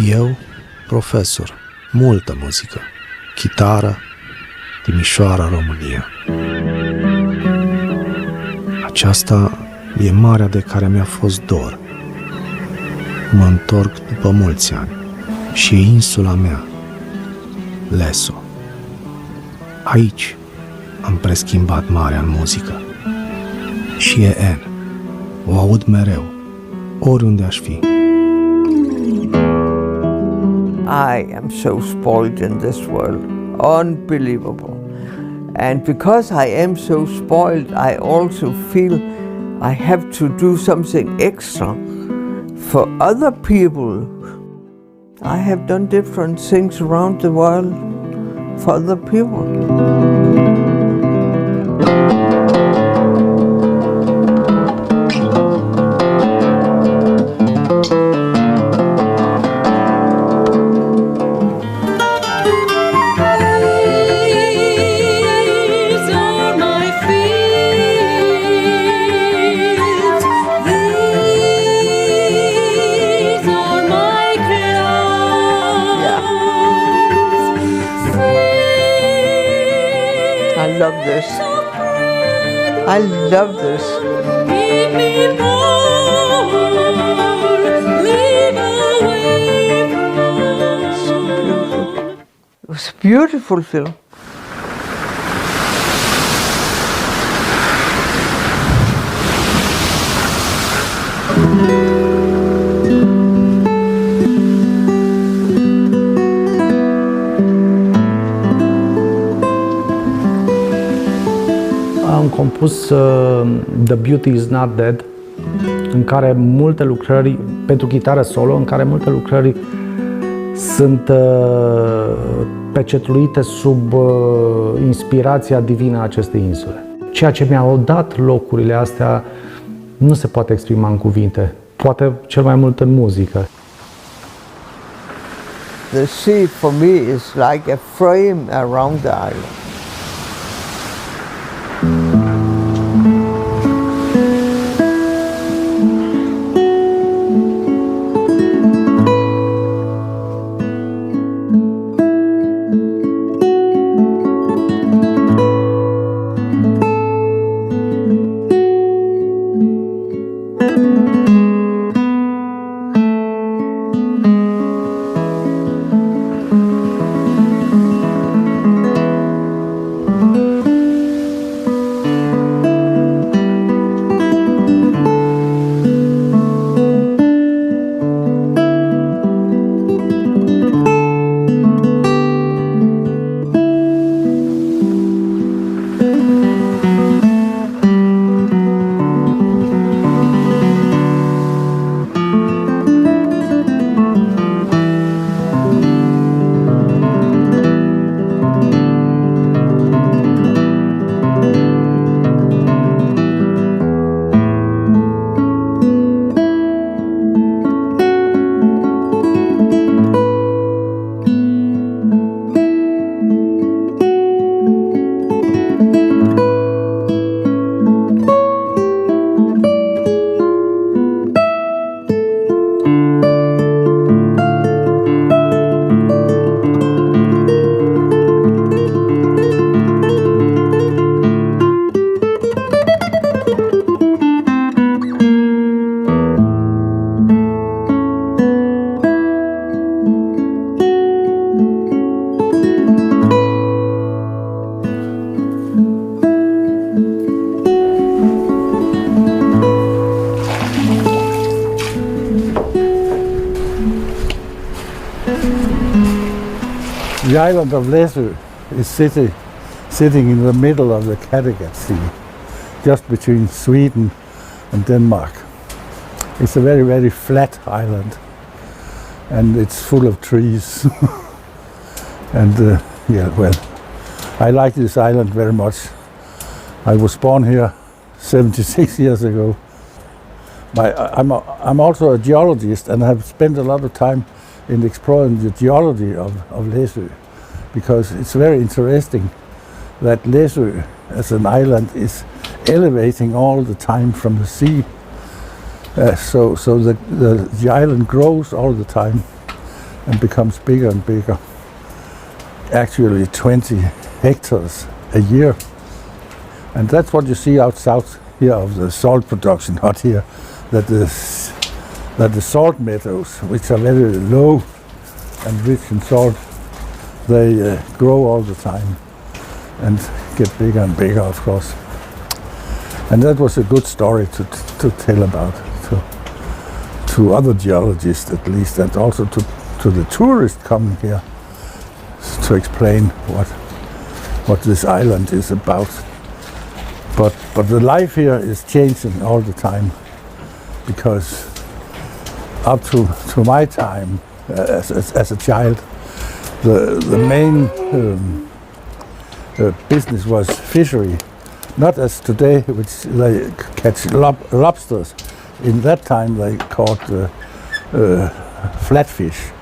Eu, profesor, multă muzică, chitară, Timișoara, România. Aceasta e marea de care mi-a fost dor. Mă întorc după mulți ani și e insula mea, Læsø. Aici am preschimbat marea în muzică și e N. O aud mereu, oriunde aș fi. I am so spoiled in this world, unbelievable. And because I am so spoiled, I also feel I have to do something extra for other people. I have done different things around the world for other people. I love this. It was a beautiful film. Am compus The Beauty is Not Dead, în care multe lucrări, pentru chitară solo, în care multe lucrări sunt pecetluite sub inspirația divină a acestei insule. Ceea ce mi-au dat locurile astea nu se poate exprima în cuvinte, poate cel mai mult în muzică. The sea for me is like a frame around the island. The island of Læsø is sitting in the middle of the Gadegaard Sea, just between Sweden and Denmark. It's a very, very flat island, and it's full of trees. And I like this island very much. I was born here 76 years ago. I'm also a geologist, and have spent a lot of time in exploring the geology of Læsø, because it's very interesting that Læsø as an island is elevating all the time from the sea. So the island grows all the time. and becomes bigger and bigger. Actually 20 hectares a year. And that's what you see out south here of the salt production, not here, that the salt meadows, which are very low and rich in salt, they grow all the time and get bigger and bigger, of course. And that was a good story to tell about to other geologists at least, and also to the tourists coming here to explain what this island is about. But the life here is changing all the time, because up to my time as a child, the main business was fishery. Not as today, which they catch lobsters. In that time they caught flatfish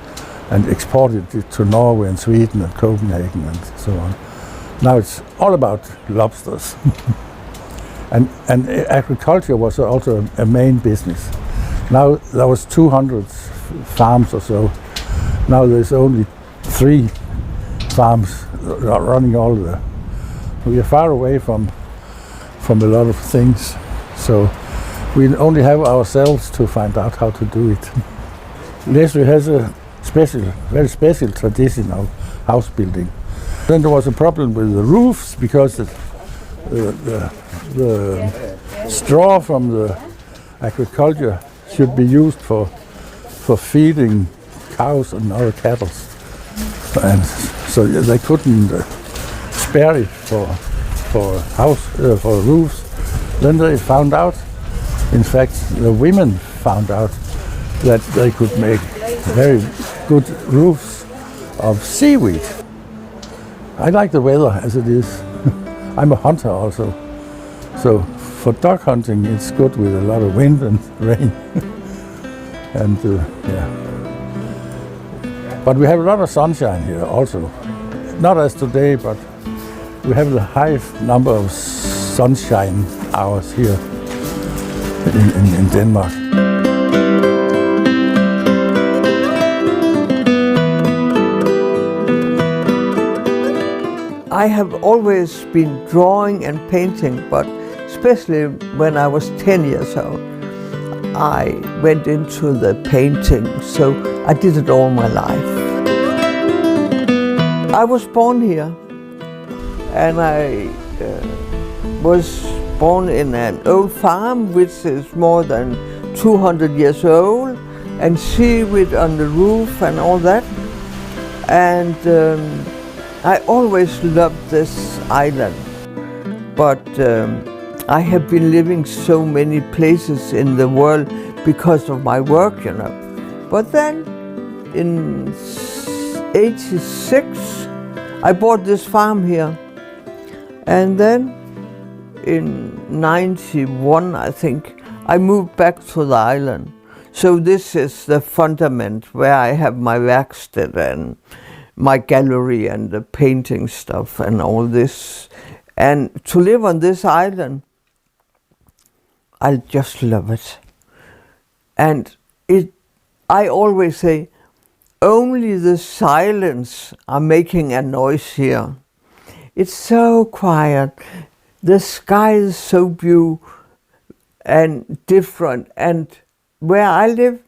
and exported it to Norway and Sweden and Copenhagen and so on. Now it's all about lobsters. and agriculture was also a main business. Now there was 200 farms or so. Now there's only 3 farms running all the... We are far away from a lot of things, so we only have ourselves to find out how to do it. Læsø has a very special tradition of house building. Then there was a problem with the roofs, because the straw from the agriculture should be used for feeding cows and other cattle, and so they couldn't spare it for roofs. Then they found out, in fact the women found out, that they could make very good roofs of seaweed. I like the weather as it is. I'm a hunter also, so for duck hunting it's good with a lot of wind and rain. And yeah, but we have a lot of sunshine here also, not as today, but we have the highest number of sunshine hours here in Denmark. I have always been drawing and painting, but especially when I was 10 years old, I went into the painting, so I did it all my life. I was born here, and I was born in an old farm which is more than 200 years old, and seaweed on the roof and all that. And I always loved this island, but I have been living so many places in the world because of my work, you know. But then in '86, I bought this farm here, and then in '91, I think, I moved back to the island. So this is the fundament where I have my werksted and my gallery and the painting stuff and all this. And to live on this island, I just love it. And I always say, only the silence are making a noise here. It's so quiet. The sky is so blue and different. And where I live,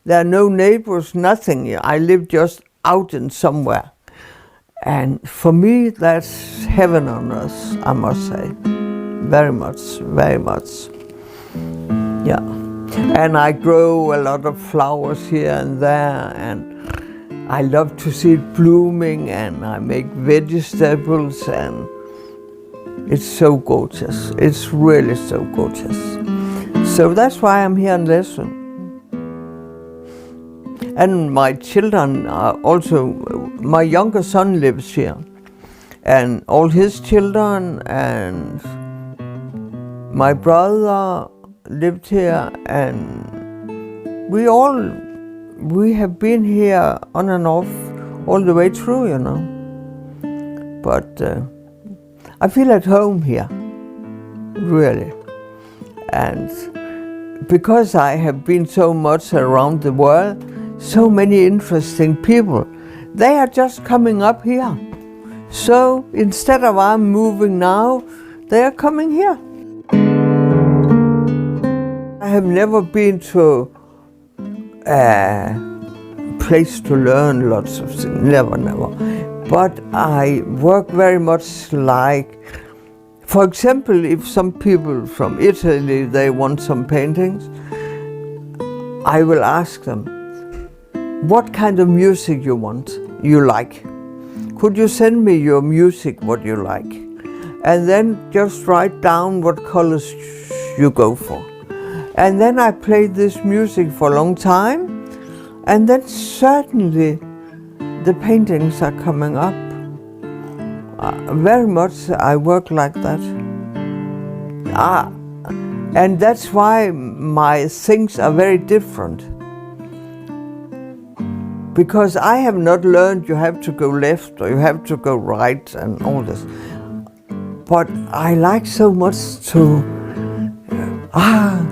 there are no neighbors, nothing here. I live just out in somewhere. And for me, that's heaven on earth, I must say. Very much, very much. Yeah. And I grow a lot of flowers here and there, and I love to see it blooming, and I make vegetables, and it's so gorgeous. It's really so gorgeous. So that's why I'm here in Læsø. And my children are also, my younger son lives here, and all his children, and my brother lived here, and we have been here on and off all the way through, you know. But I feel at home here, really. And because I have been so much around the world, so many interesting people. They are just coming up here. So instead of I'm moving now, they are coming here. I have never been to a place to learn lots of things, never. But I work very much like, for example, if some people from Italy, they want some paintings, I will ask them, what kind of music you like? Could you send me your music, what you like? And then just write down what colors you go for. And then I played this music for a long time, and then certainly the paintings are coming up. Very much I work like that. And that's why my things are very different. Because I have not learned you have to go left or you have to go right and all this. But I like so much to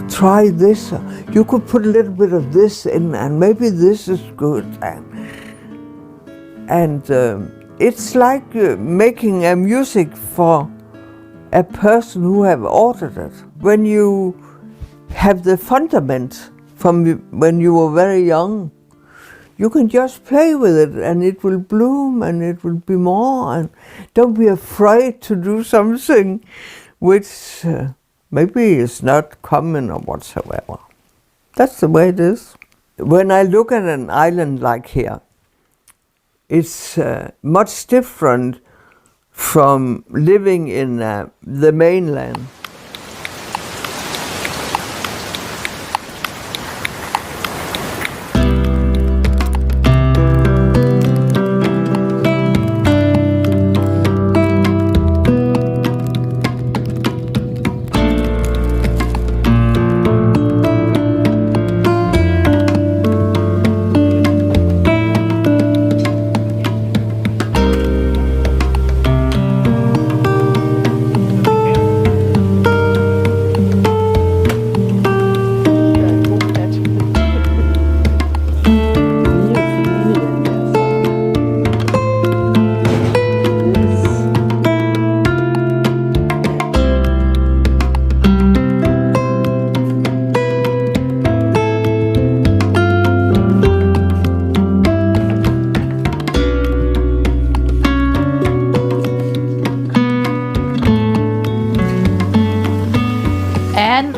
try this. You could put a little bit of this in and maybe this is good. And it's like making a music for a person who have ordered it. When you have the fundament from when you were very young, you can just play with it and it will bloom and it will be more. And don't be afraid to do something which maybe is not common or whatsoever. That's the way it is. When I look at an island like here, it's much different from living in the mainland.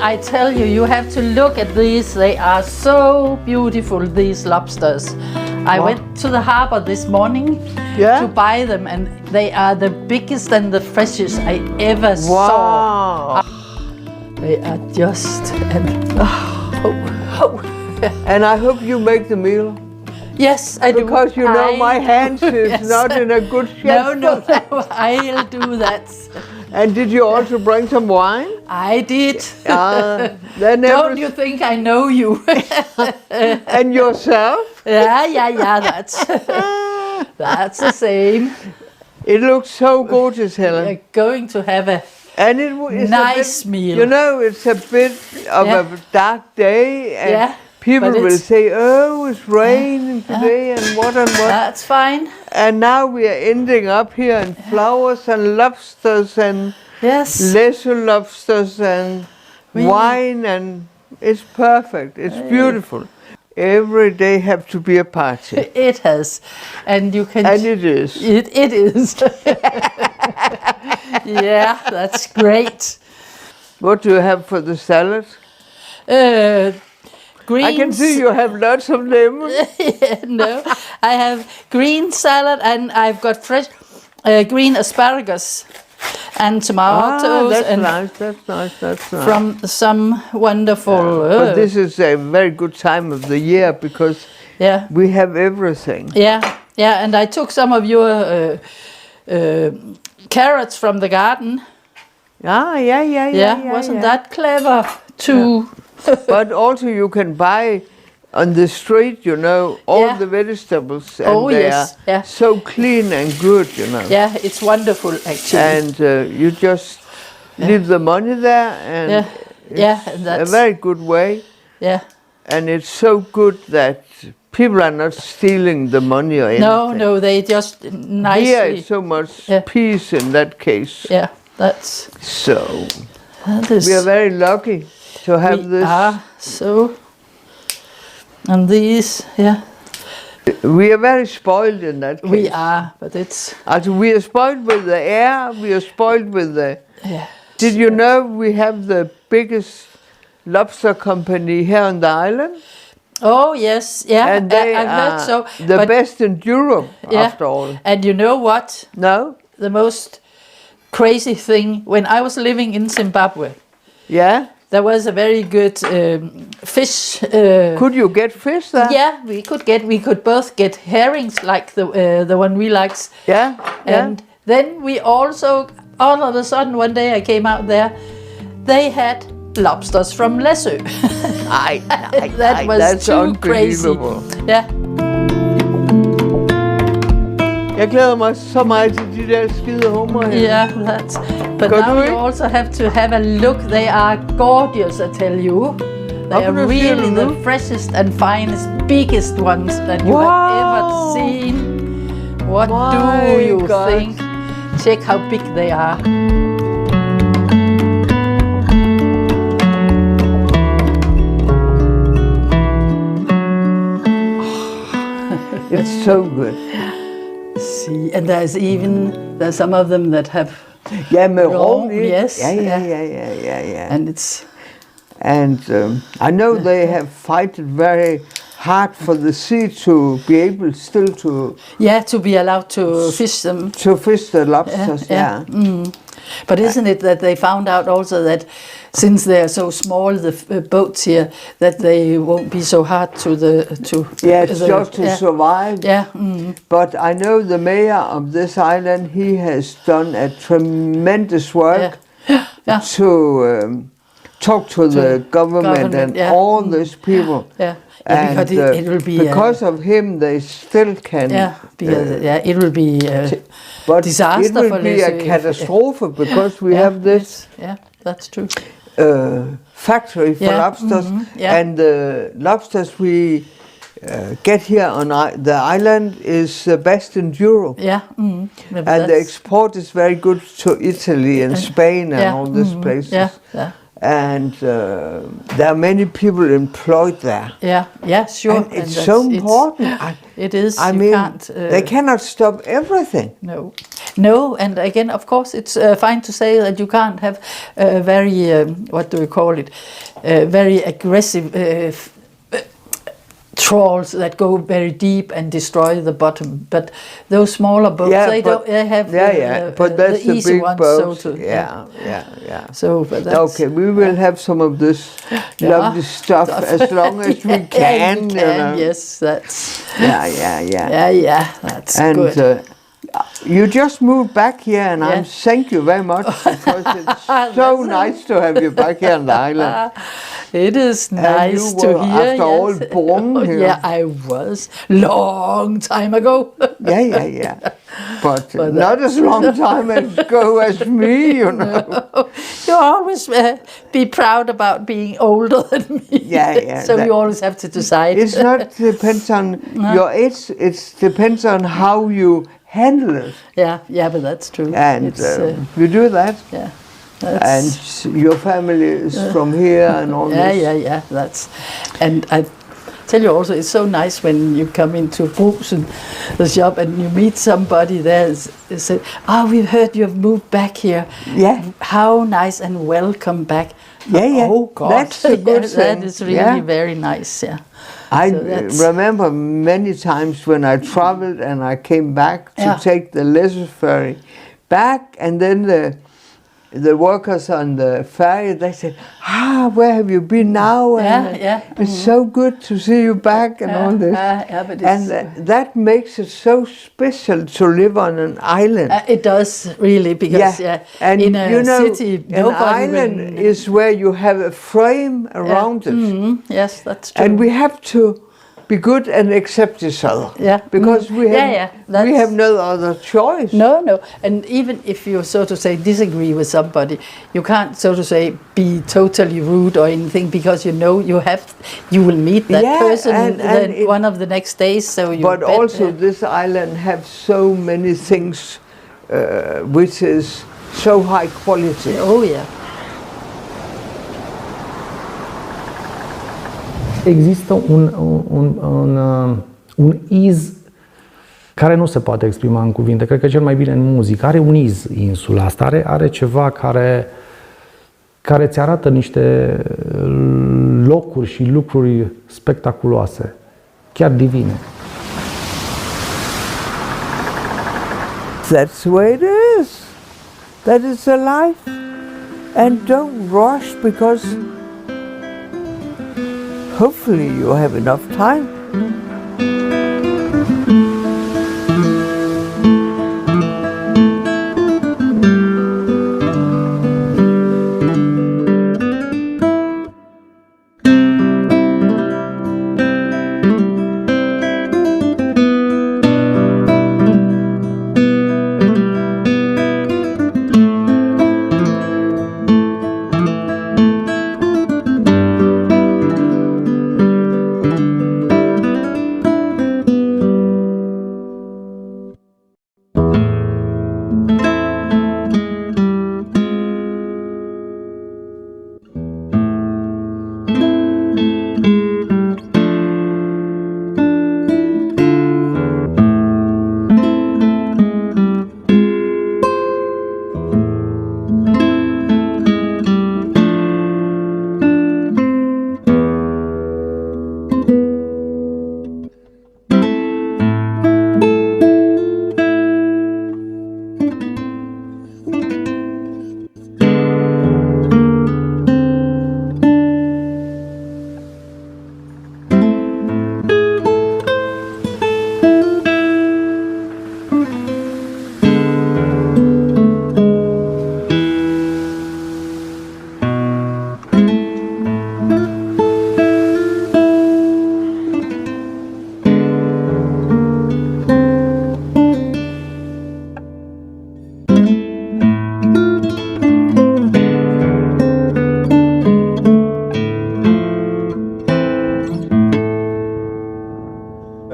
I tell you, you have to look at these. They are so beautiful, these lobsters. I went to the harbor this morning to buy them, and they are the biggest and the freshest I ever saw. They are just... And I hope you make the meal. Yes, I do. Because you know my hands is not in a good shape. No, I'll do that. And did you also bring some wine? I did. Then Don't you think I know you? And yourself? Yeah, that's the same. It looks so gorgeous, Helen. We're going to have a nice meal. You know, it's a bit of a dark day, and people will say, oh, it's raining today, and what. That's fine. And now we are ending up here in flowers and lobsters and Læsø lobsters and wine, and it's perfect. It's beautiful. Every day have to be a party. It has, and you can. And it is. It is. Yeah, that's great. What do you have for the salad? Greens. I can see you have lots of lemon. No, I have green salad, and I've got fresh green asparagus and tomatoes. That's nice. From some wonderful. But this is a very good time of the year because we have everything. Yeah, and I took some of your carrots from the garden. Yeah. Wasn't that clever too? But also you can buy on the street, you know, all the vegetables, and they are so clean and good, you know. Yeah, it's wonderful actually. And you just leave the money there, and and that's a very good way. Yeah. And it's so good that people are not stealing the money or anything. No, they just nicely. Here is so much peace in that case. Yeah, that's. So That is, we are very lucky to have we this. are so. And these, We are very spoiled in that case. we are, but it's. We are spoiled with the air. We are spoiled with the. Yeah. Did you know we have the biggest lobster company here on the island? Oh yes, yeah. And they I've heard so. the best in Europe, after all. And you know what? No? The most crazy thing, when I was living in Zimbabwe, Yeah? there was a very good fish. Could you get fish there? Yeah, we could both get herrings like the one we liked. Yeah? And then we also, all of a sudden, one day I came out there, they had lobsters from Læsø. That was that's too crazy. unbelievable. Yeah. Jeg glæder mig så meget til de der skide hummer her. Yeah, that's. But Good now week. you also have to have a look. They are gorgeous, I tell you. They are really the freshest and finest, biggest ones that you have ever seen. What do you think? Check how big they are. It's so good. See, and there's some of them that have. Yeah, Meron. Yes. Yeah. And it's. And I know they have fighted very hard for the sea to be able still to. Yeah, to be allowed to fish them. To fish the lobsters. Yeah. But isn't it that they found out also that since they are so small, the boats here, that they won't be so hard to It's just to survive. Yeah. But I know the mayor of this island, he has done a tremendous work to talk to the government and all these people. Yeah. And because it will be because of him, they still can. Yeah, because it will be but disaster it will for be Læsø a catastrophe because we have this Yeah, that's true. factory for lobsters, and the lobsters we get here on the island is the best in Europe. Yeah, and the export is very good to Italy and Spain and all these places. Yeah. And there are many people employed there. Yeah, sure. And it's so important. It is. I mean, they cannot stop everything. No, and again, of course, it's fine to say that you can't have very, what do we call it, very aggressive trawls that go very deep and destroy the bottom. But those smaller boats, they have but that's the easy big ones. boats. So So but that's, okay, we will have some of this lovely stuff as long as we can. You know. Yes, that's. Yeah. That's and, good. You just moved back here, and I thank you very much because it's so nice to have you back here on the island. It is nice to hear. After all, born here. Yeah, I was long time ago. Yeah. But not as long time ago as me, you know. No. You always be proud about being older than me. Yeah. So you always have to decide. It's not depends on your age. It depends on how you handle it. Yeah, but that's true. And you do that. Yeah. And your family is from here and all this. Yeah. And I tell you also, it's so nice when you come into Buță, the shop, and you meet somebody there. They say, we've heard you have moved back here. Yeah. How nice and welcome back. Yeah. Oh God, that's a good thing. That is really very nice. Yeah. I remember many times when I traveled and I came back to take the Læsø ferry back, and then the workers on the ferry, they said, where have you been now? And it's so good to see you back and all this. But and that makes it so special to live on an island. It does really, because and in a city, an island is where you have a frame around it. Yes, that's true. And we have to be good and accept each other. Yeah. Because we have no other choice. No. And even if you, so to say, disagree with somebody, you can't, so to say, be totally rude or anything, because you know you will meet that person and one of the next days. So you. But also, this island have so many things which is so high quality. Oh yeah. Există un iz care nu se poate exprima în cuvinte. Cred că cel mai bine în muzică. Are un iz insula asta, are ceva care îți arată niște locuri și lucruri spectaculoase, chiar divine. That's the way it is. That is the life. And don't rush, because hopefully you have enough time.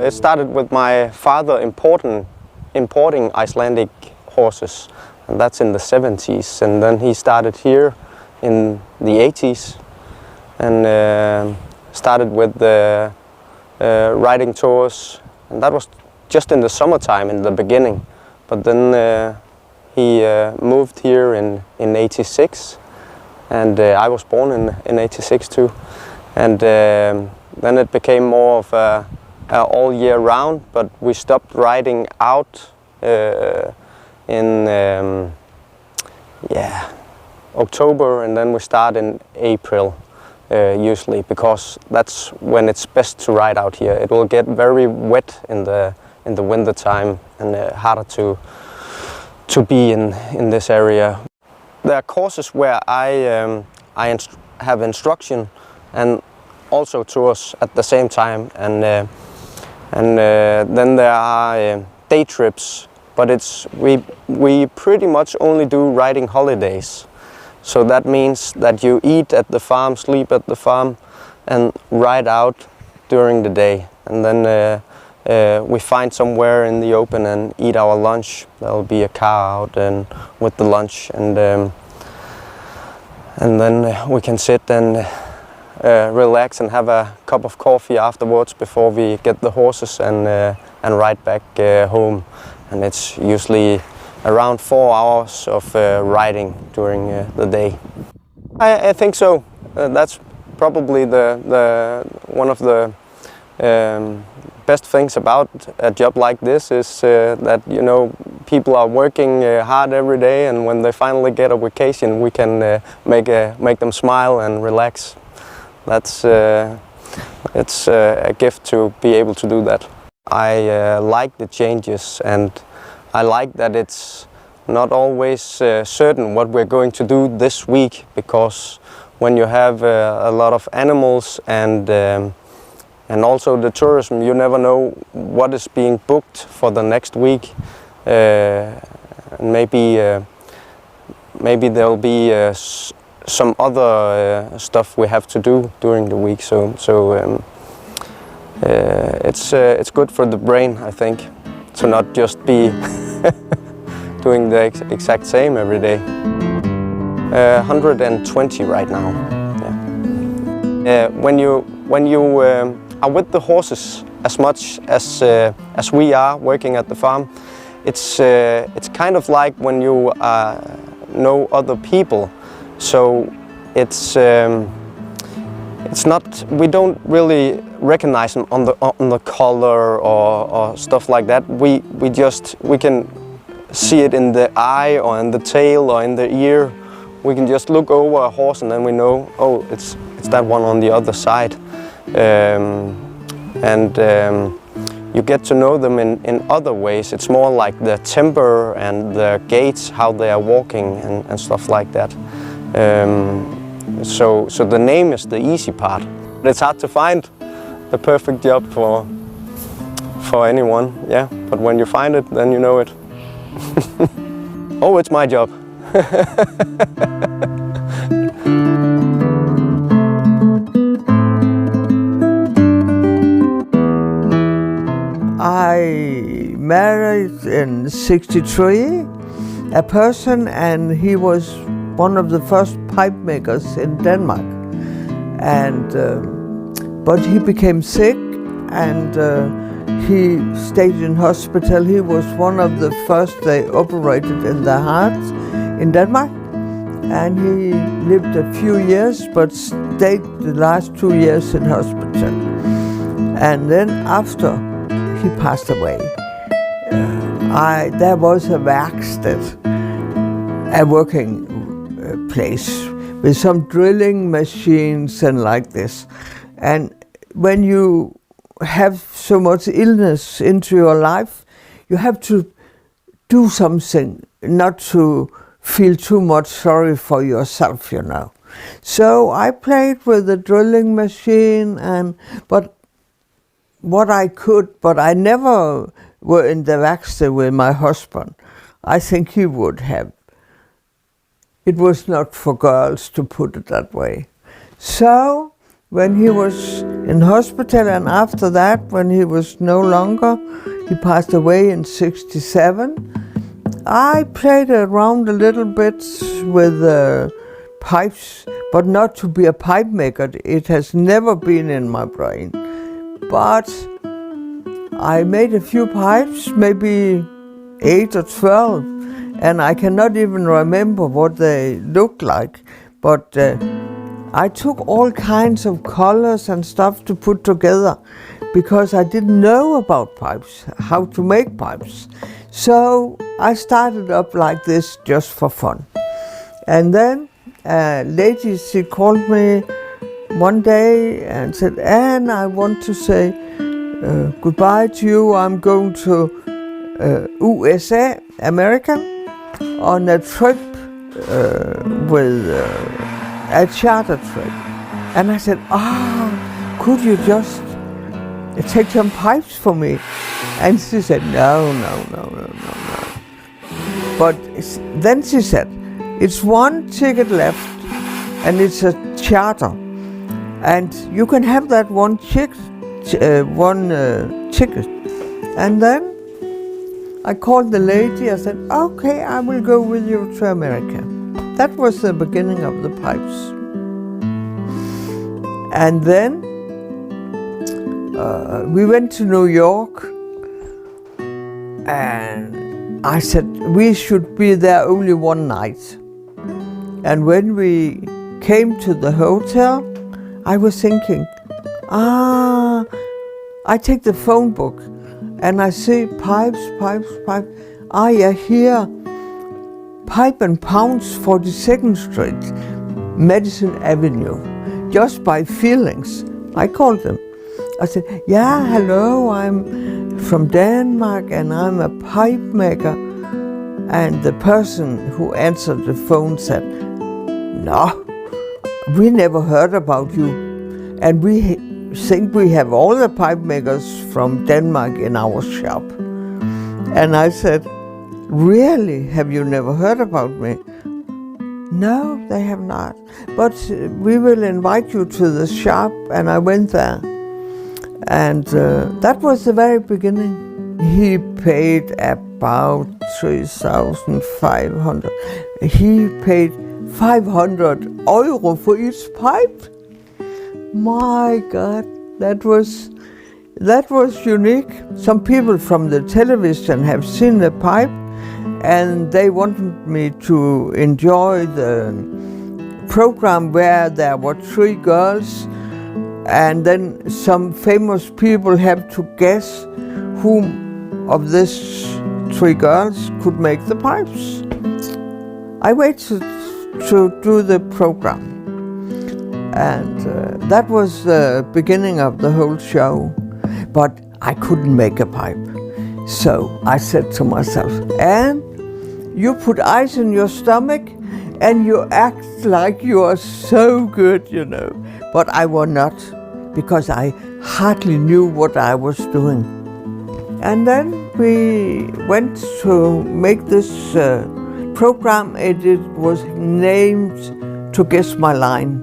It started with my father importing Icelandic horses, and that's in the 70s. And then he started here in the 80s and started with the riding tours, and that was just in the summertime in the beginning. But then he moved here in 86, and I was born in 86 too. And then it became more of a all year round, but we stopped riding out in October, and then we start in April usually, because that's when it's best to ride out here. It will get very wet in the winter time and harder to be in this area. There are courses where I have instruction and also tours at the same time, and then there are day trips, but we pretty much only do riding holidays. So that means that you eat at the farm, sleep at the farm, and ride out during the day. And then we find somewhere in the open and eat our lunch. There'll be a car out and with the lunch, and then we can sit and relax and have a cup of coffee afterwards before we get the horses and ride back home. And it's usually around 4 hours of riding during the day. I think so. That's probably the one of the best things about a job like this is that, you know, people are working hard every day, and when they finally get a vacation, we can make them smile and relax. That's it's a gift to be able to do that. I like the changes, and I like that it's not always certain what we're going to do this week, because when you have a lot of animals and And also the tourism, you never know what is being booked for the next week. Maybe there'll be some other stuff we have to do during the week. It's good for the brain, I think, to not just be doing the exact same every day. 120 right now. Yeah. When you are with the horses as much as we are working at the farm, it's kind of like when you know other people. So it's not, we don't really recognize them on the color or stuff like that. We can see it in the eye or in the tail or in the ear. We can just look over a horse and then we know, oh, it's that one on the other side. You get to know them in other ways. It's more like the temper and the gaits, how they are walking and stuff like that. So the name is the easy part. It's hard to find the perfect job for anyone, yeah. But when you find it, then you know it. Oh, it's my job. I married in '63 a person, and he was one of the first pipe makers in Denmark. And but he became sick, and he stayed in hospital. He was one of the first they operated in the heart in Denmark, and he lived a few years, but stayed the last 2 years in hospital. And then after he passed away, there was a værksted, a working place with some drilling machines and like this. And when you have so much illness into your life, you have to do something, not to feel too much sorry for yourself, you know. So I played with the drilling machine, but what I could, but I never were in the værksted with my husband. I think he would have. It was not for girls, to put it that way. So when he was in hospital, and after that, when he was no longer, he passed away in '67, I played around a little bit with pipes, but not to be a pipe maker. It has never been in my brain. But I made a few pipes, maybe 8 or 12, and I cannot even remember what they looked like. But I took all kinds of colors and stuff to put together, because I didn't know about pipes, how to make pipes. So I started up like this just for fun. And then a lady, she called me one day and said, "Anne, I want to say goodbye to you. I'm going to USA, America, on a trip with a charter trip." And I said, could you just take some pipes for me? And she said, no. But then she said, it's one ticket left, and it's a charter. And you can have that one ticket. And then I called the lady. I said, okay, I will go with you to America. That was the beginning of the pipes. And then we went to New York, and I said we should be there only one night. And when we came to the hotel, I was thinking, I take the phone book and I see pipes. Yeah, here, Pipe and Pounds, 42nd Street, Madison Avenue, just by feelings. I called them. I said, yeah, hello, I'm from Denmark and I'm a pipe maker. And the person who answered the phone said, no, we never heard about you. And we think we have all the pipe makers from Denmark in our shop. And I said, really, have you never heard about me? No, they have not. But we will invite you to the shop, and I went there. And that was the very beginning. He paid about 3,500. He paid 500 euro for each pipe. My God, that was unique. Some people from the television have seen the pipe, and they wanted me to enjoy the program where there were 3 girls, and then some famous people have to guess whom of these 3 girls could make the pipes. I waited to do the program, and that was the beginning of the whole show. But I couldn't make a pipe. So I said to myself, and you put ice in your stomach and you act like you are so good, you know. But I was not, because I hardly knew what I was doing. And then we went to make this program, and it was named To Guess My Line.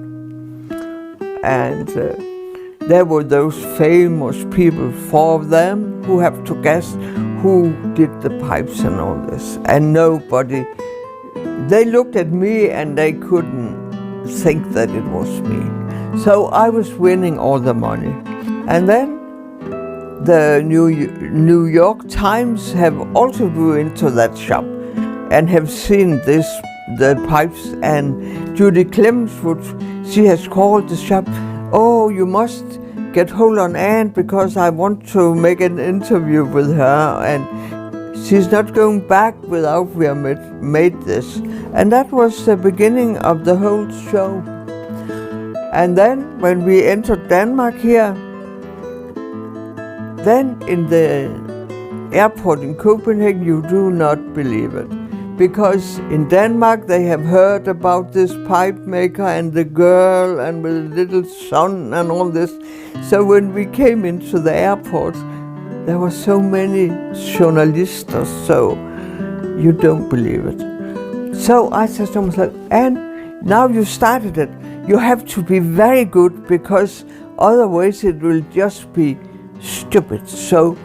And there were those famous people, 4 of them, who have to guess who did the pipes and all this. And nobody, they looked at me and they couldn't think that it was me. So I was winning all the money. And then the New York Times have also been into that shop and have seen the pipes, and Judy Clemens, she has called the shop, oh, you must get hold on Anne because I want to make an interview with her, and she's not going back without we have made this. And that was the beginning of the whole show. And then when we entered Denmark here, then in the airport in Copenhagen, you do not believe it. Because in Denmark they have heard about this pipe maker and the girl and with the little son and all this. So when we came into the airport, there were so many journalists, so you don't believe it. So I said to myself, and now you started it, you have to be very good, because otherwise it will just be stupid. So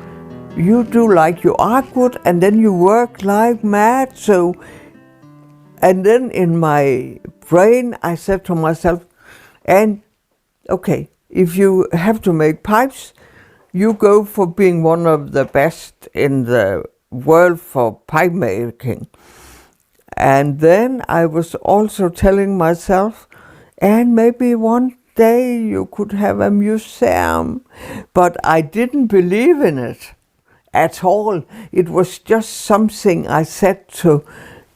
you do like you are good, and then you work like mad. So, and then in my brain I said to myself, and okay, if you have to make pipes, you go for being one of the best in the world for pipe making. And then I was also telling myself, and maybe one day you could have a museum. But I didn't believe in it at all. It was just something I said to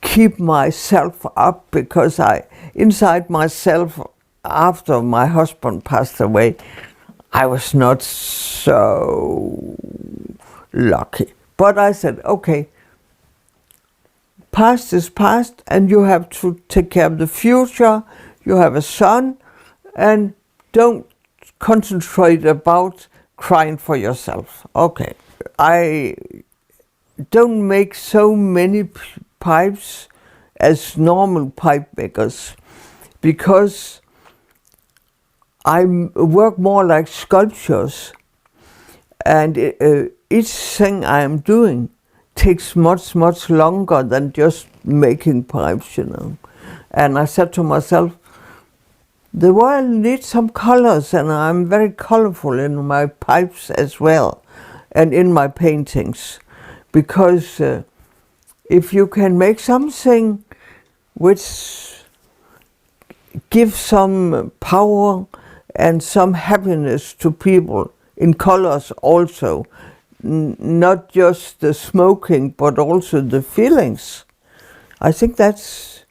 keep myself up, because inside myself, after my husband passed away, I was not so lucky. But I said, okay, past is past, and you have to take care of the future. You have a son, and don't concentrate about crying for yourself. Okay. I don't make so many pipes as normal pipe makers, because I work more like sculptures, and each thing I am doing takes much, much longer than just making pipes, you know. And I said to myself, the world needs some colors, and I'm very colorful in my pipes as well, and in my paintings, because if you can make something which gives some power and some happiness to people in colors also, not just the smoking but also the feelings, I think that's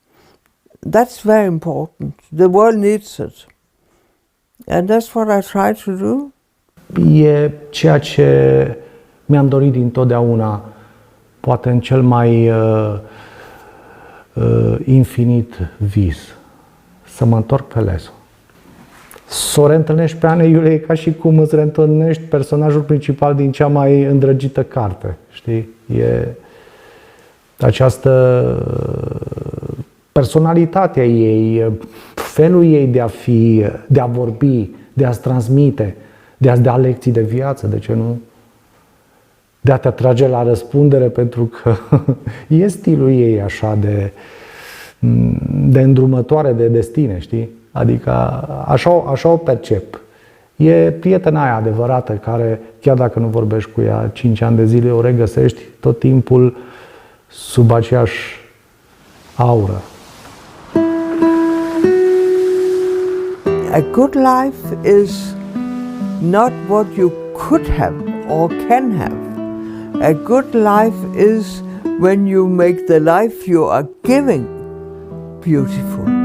very important. The world needs it, and that's what I try to do. E ceea ce mi-am dorit dintotdeauna, poate în cel mai infinit vis, să mă întorc pe Læsø. să o reîntâlnești pe Anne Iulie e ca și cum îți reîntâlnești personajul principal din cea mai îndrăgită carte, știi? E această personalitatea ei, felul ei de a fi, de a vorbi, de a-ți transmite, de a-ți da lecții de viață, de ce nu? De a te atrage la răspundere, pentru că e stilul ei așa de îndrumătoare de destine, știi? Adică așa o percep. E prietena aia adevărată care, chiar dacă nu vorbești cu ea 5 ani de zile, o regăsești tot timpul sub aceeași aură. A good life is not what you could have or can have. A good life is when you make the life you are giving beautiful.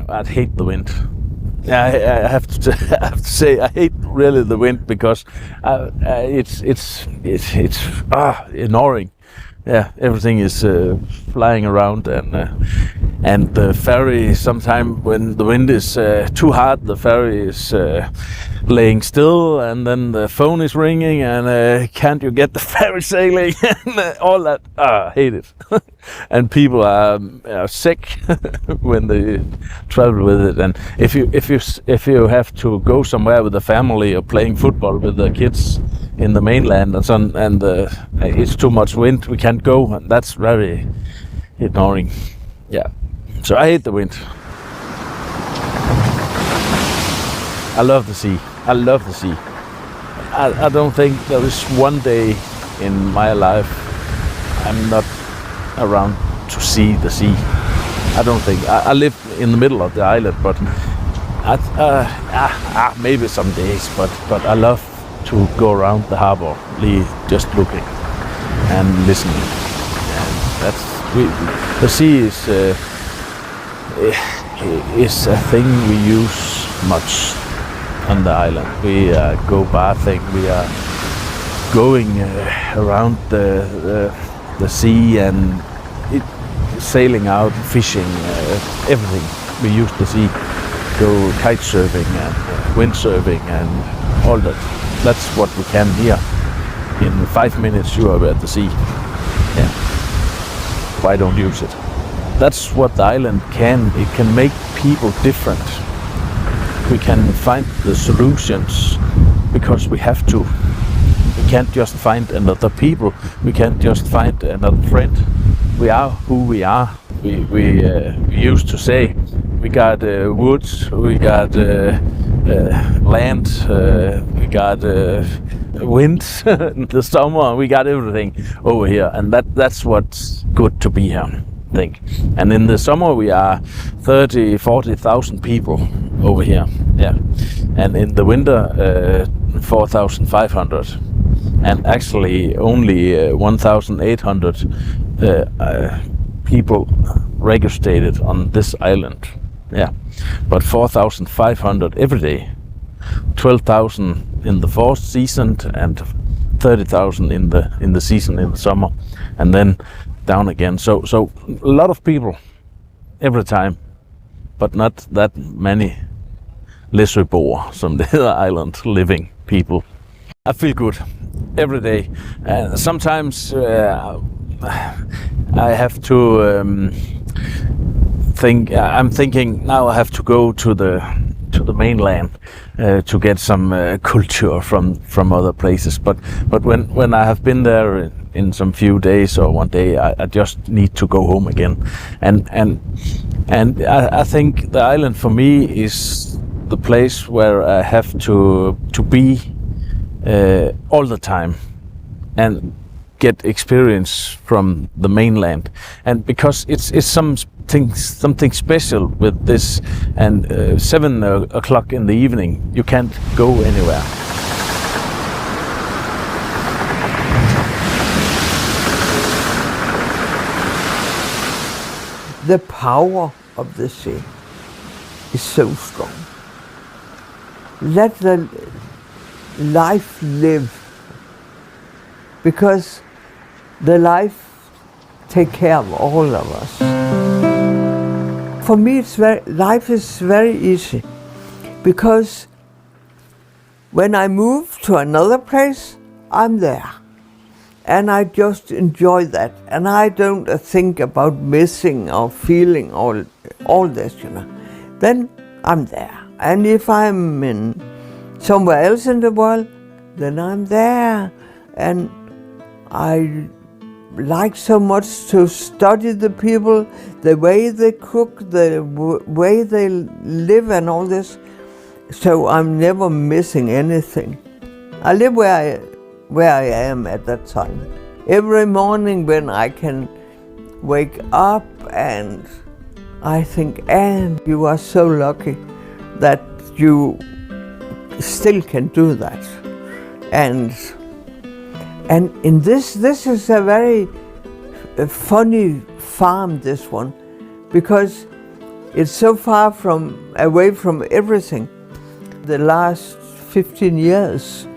I'd hate the wind. I have to say I hate really the wind because it's annoying. Yeah, everything is flying around, and the ferry. Sometimes when the wind is too hard, the ferry is laying still, and then the phone is ringing, and can't you get the ferry sailing? And all that. I hate it. And people are sick when they travel with it. And if you have to go somewhere with the family or playing football with the kids in the mainland and it's too much wind, we can't go, and that's very annoying. Yeah, so I hate the wind. I love the sea. I love the sea. I don't think there is one day in my life I'm not around to see the sea. I don't think. I live in the middle of the island, but maybe some days. But I love to go around the harbor, just looking and listening. And the sea is a thing we use much on the island. We go bathing. We are going around the sea and sailing out, fishing, everything. We use the sea. Go kite surfing and windsurfing and all that. That's what we can here. In 5 minutes you are at the sea. Yeah. Why don't use it? That's what the island can. It can make people different. We can find the solutions because we have to. We can't just find another people. We can't just find another friend. We are who we are. We used to say we got woods, we got land, we got wind in the summer. We got everything over here, and that's what's good to be here, I think. And in the summer we are 30,000-40,000 people over here. Yeah, and in the winter 4,500. And actually only 1,800 people registered on this island. Yeah, but 4,500 every day. 12,000 in the fourth season and 30,000 in the season in the summer, and then down again. So a lot of people every time, but not that many Læsøboer, some the other island living people. I feel good every day. Sometimes I have to I'm thinking now I have to go to the mainland to get some culture from other places. But when I have been there in some few days or one day, I just need to go home again. And I think the island for me is the place where I have to be all the time and get experience from the mainland, and because it's something special with this, and 7 o'clock in the evening you can't go anywhere. The power of the sea is so strong. Let the life live, because the life take care of all of us. For me, life is very easy, because when I move to another place, I'm there, and I just enjoy that, and I don't think about missing or feeling all this, you know. Then I'm there, and if I'm in somewhere else in the world, then I'm there, and I like so much to study the people, the way they cook, the way they live and all this, so I'm never missing anything. I live where I am at that time. Every morning when I can wake up, and I think, Anne, you are so lucky that you still can do that. And in this is a very funny farm, this one, because it's so far away from everything. The last 15 years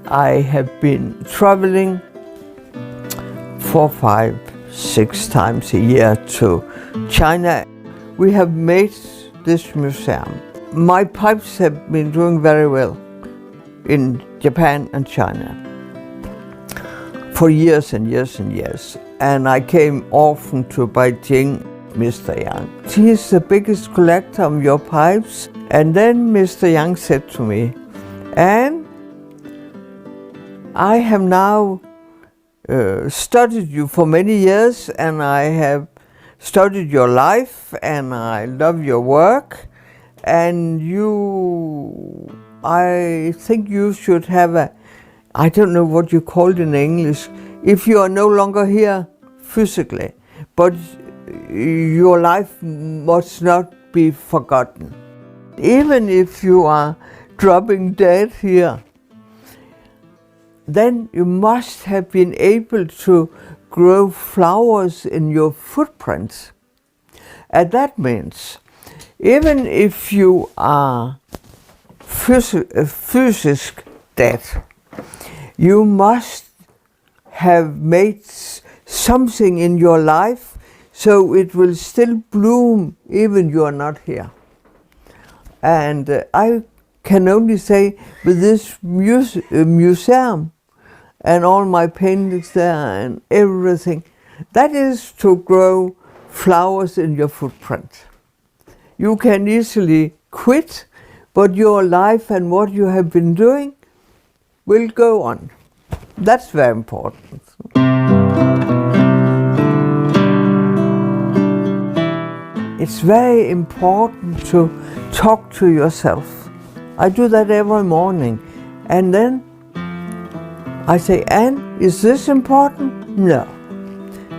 I have been traveling 4, 5, 6 times a year to China. We have made this museum. My pipes have been doing very well in Japan and China for years and years and years. And I came often to Beijing, Mr. Yang. He's the biggest collector of your pipes. And then Mr. Yang said to me, Anne, I have now studied you for many years, and I have studied your life, and I love your work, and I think you should have I don't know what you call it in English, if you are no longer here physically, but your life must not be forgotten. Even if you are dropping dead here, then you must have been able to grow flowers in your footprints. And that means, even if you are physically dead, you must have made something in your life so it will still bloom even you are not here. And I can only say, with this museum and all my paintings there and everything, that is to grow flowers in your footprint. You can easily quit, but your life and what you have been doing will go on. That's very important. It's very important to talk to yourself. I do that every morning. And then I say, Anne, is this important? No.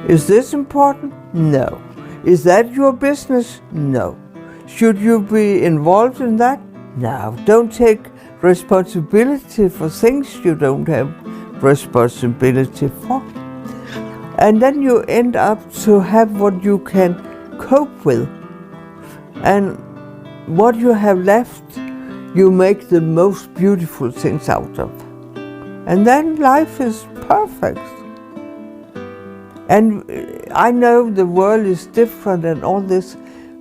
Is this important? No. Is that your business? No. Should you be involved in that? No. Don't take responsibility for things you don't have responsibility for. And then you end up to have what you can cope with. And what you have left, you make the most beautiful things out of. And then life is perfect. And I know the world is different and all this,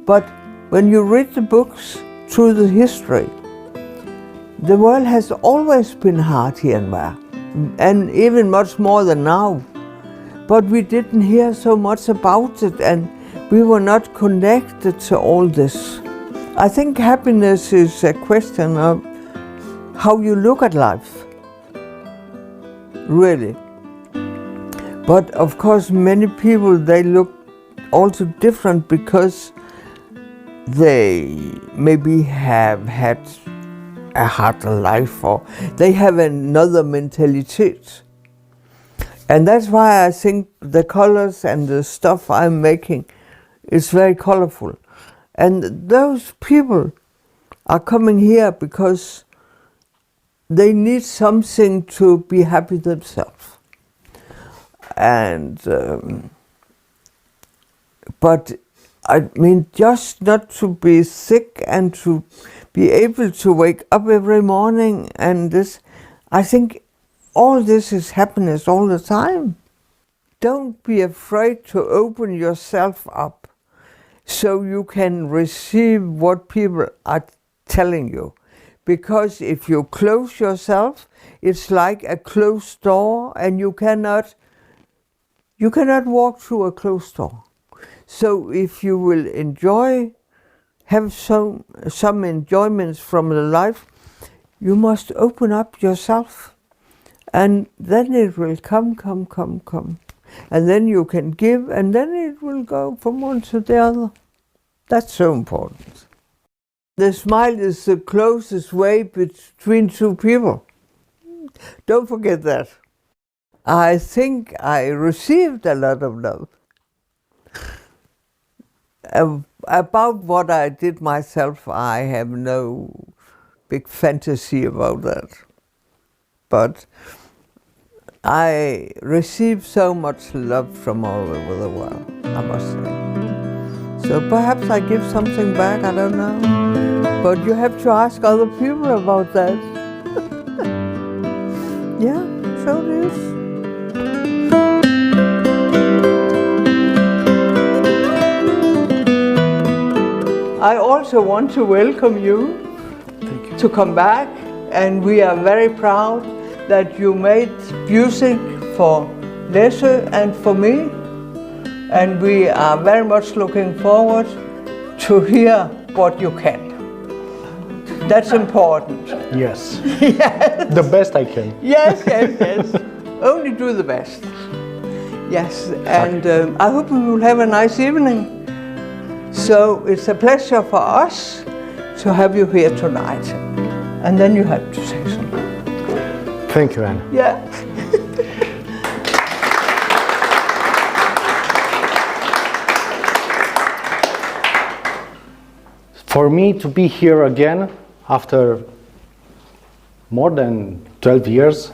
but when you read the books through the history, the world has always been hard here and there, and even much more than now. But we didn't hear so much about it, and we were not connected to all this. I think happiness is a question of how you look at life, really. But of course, many people, they look also different because they maybe have had a harder life, or they have another mentality. And that's why I think the colors and the stuff I'm making is very colorful. And those people are coming here because they need something to be happy themselves. And but I mean, just not to be sick and to be able to wake up every morning and this, I think all this is happiness all the time. Don't be afraid to open yourself up so you can receive what people are telling you. Because if you close yourself, it's like a closed door, and you cannot walk through a closed door. So if you will have some enjoyments from the life, you must open up yourself. And then it will come. And then you can give, and then it will go from one to the other. That's so important. The smile is the closest way between two people. Don't forget that. I think I received a lot of love. About what I did myself, I have no big fantasy about that. But I received so much love from all over the world, I must say. So perhaps I give something back, I don't know. But you have to ask other people about that. Yeah, so it is. I also want to welcome you to come back, and we are very proud that you made music for Læsø and for me, and we are very much looking forward to hear what you can. That's important. Yes. Yes. The best I can. Yes. Only do the best. Yes, and I hope we will have a nice evening. So it's a pleasure for us to have you here tonight. And then you have to say something. Thank you, Anna. Yeah. For me to be here again after more than 12 years,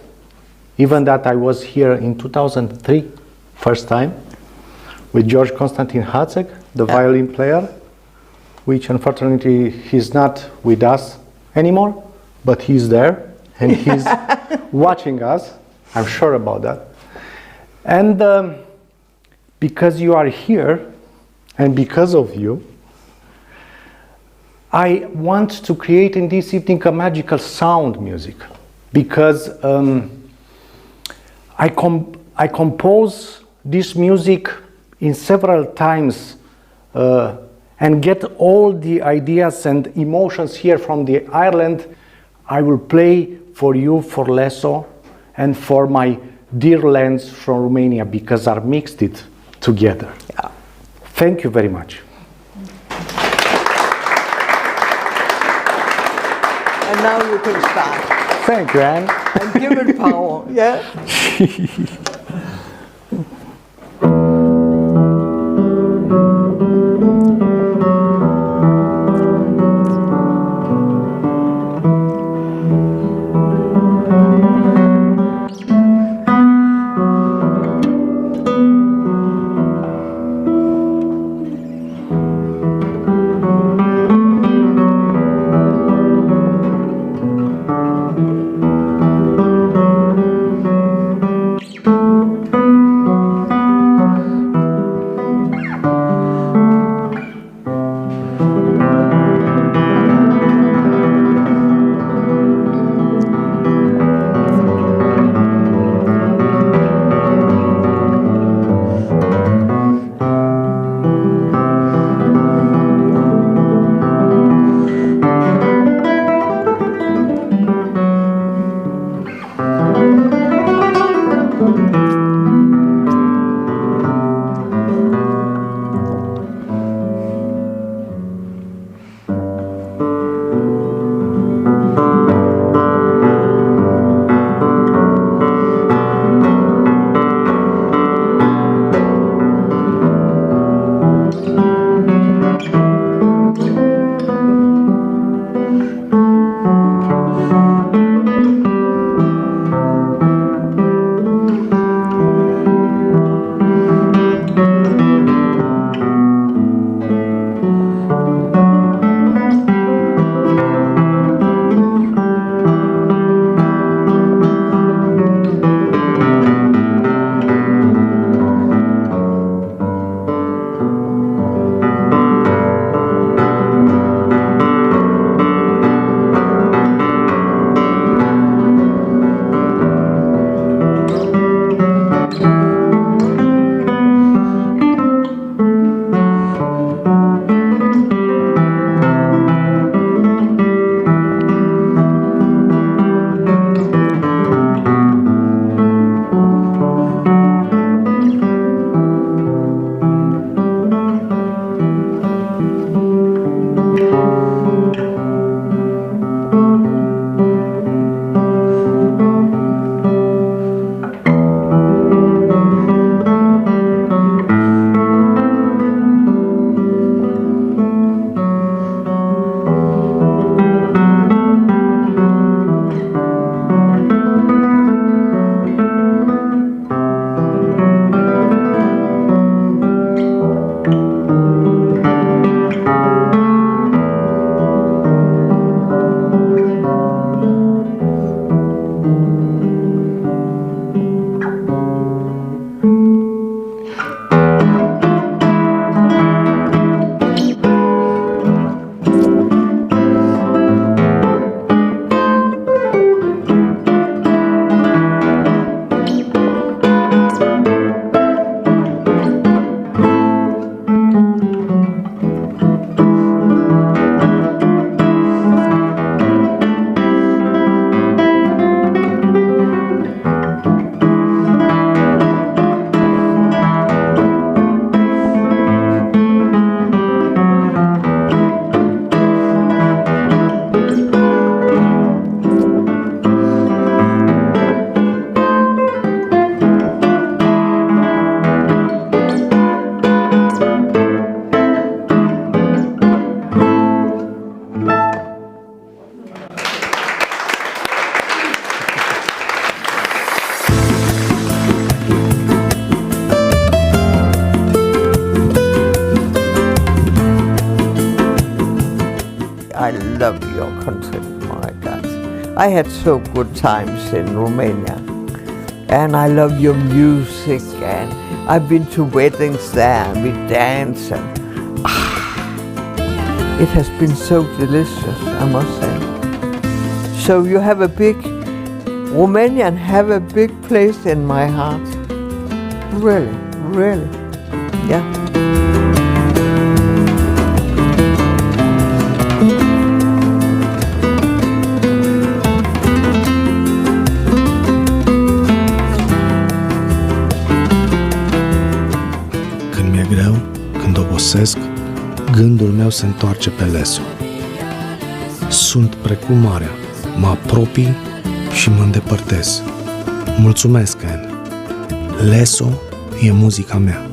even that I was here in 2003, first time, with George Constantin Buță, the violin player, which unfortunately he's not with us anymore, but he's there and he's watching us. I'm sure about that. And because you are here and because of you, I want to create in this evening a magical sound music, because I compose this music in several times and get all the ideas and emotions here from the Ireland. I will play for you, for Læsø, and for my dear lands from Romania, because I mixed it together. Yeah. Thank you very much. And now you can start. Thank you, Anne. And give it power, yeah? country, my God. I had so good times in Romania. And I love your music, and I've been to weddings there, and we dance, and it has been so delicious, I must say. So you have a big, Romanian have a big place in my heart. Really, really, yeah. Greu, când obosesc, gândul meu se întoarce pe Læsø. Sunt precum marea, mă apropii și mă îndepărtez. Mulțumesc, Anne. Læsø e muzica mea.